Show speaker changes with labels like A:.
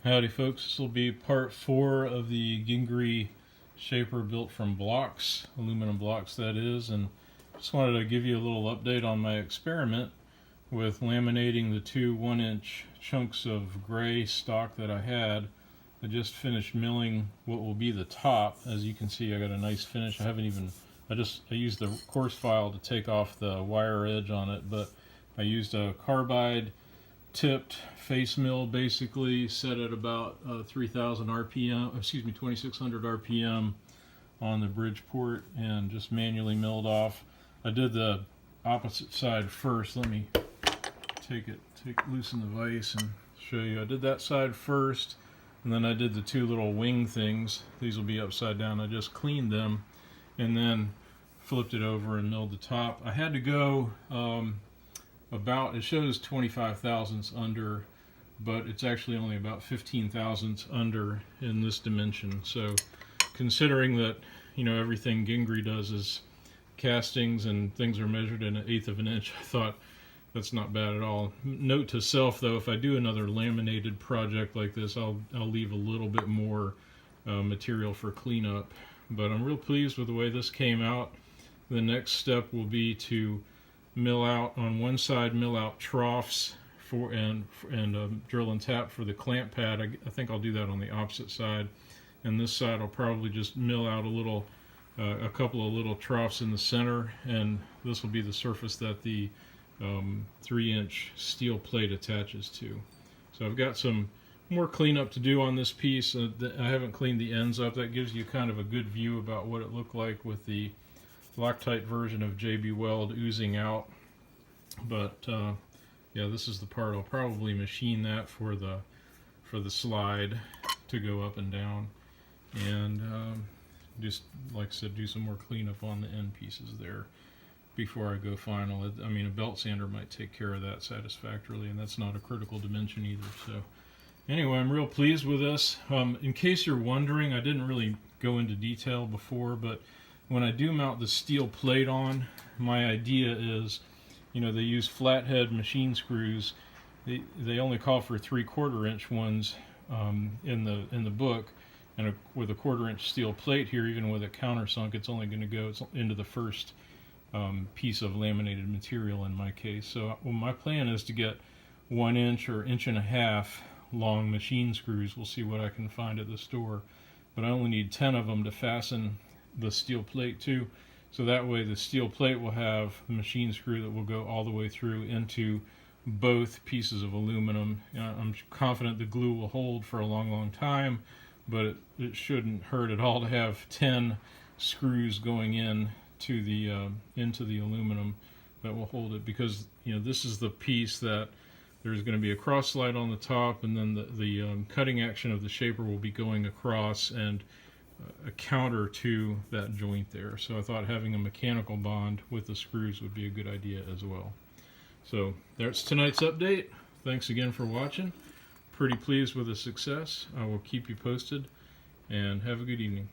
A: Howdy folks, this will be part 4 of the Gingery Shaper built from blocks, aluminum blocks that is, and just wanted to give you a little update on my experiment with laminating the two 1-inch chunks of gray stock that I had. I just finished milling what will be the top. As you can see, I got a nice finish. I used the coarse file to take off the wire edge on it, but I used a carbide tipped face mill, basically set at about 3000 RPM, 2600 RPM on the bridge port, and just manually milled off. I did the opposite side first. Let me loosen the vise and show you. I did that side first, and then I did the two little wing things. These will be upside down. I just cleaned them and then flipped it over and milled the top. I had to go it shows 25 thousandths under, but it's actually only about 15 thousandths under in this dimension. So considering that, you know, everything Gingery does is castings and things are measured in 1/8 of an inch, I thought that's not bad at all. Note to self though, if I do another laminated project like this, I'll leave a little bit more material for cleanup. But I'm real pleased with the way this came out. The next step will be to mill out on one side, mill out troughs and drill and tap for the clamp pad. I think I'll do that on the opposite side, and this side I'll probably just mill out a couple of little troughs in the center, and this will be the surface that the 3-inch steel plate attaches to. So I've got some more cleanup to do on this piece. I haven't cleaned the ends up. That gives you kind of a good view about what it looked like with the Loctite version of JB Weld oozing out. But yeah, this is the part. I'll probably machine that for the slide to go up and down, and just like I said, do some more cleanup on the end pieces there before I go final. I mean, a belt sander might take care of that satisfactorily, and that's not a critical dimension either. So anyway, I'm real pleased with this. In case you're wondering, I didn't really go into detail before, but when I do mount the steel plate on, my idea is, you know, they use flathead machine screws. They only call for 3/4 inch ones in the book, and with a 1/4 inch steel plate here, even with a countersunk, it's only going to go into the first piece of laminated material in my case. So my plan is to get 1 inch or 1.5 inch long machine screws. We'll see what I can find at the store, but I only need 10 of them to fasten the steel plate to, so that way the steel plate will have the machine screw that will go all the way through into both pieces of aluminum. I'm confident the glue will hold for a long time, but it shouldn't hurt at all to have 10 screws going in to into the aluminum that will hold it, because, you know, this is the piece that there's going to be a cross slide on the top, and then the cutting action of the shaper will be going across and a counter to that joint there. So I thought having a mechanical bond with the screws would be a good idea as well. So that's tonight's update. Thanks again for watching. Pretty pleased with the success. I will keep you posted, and have a good evening.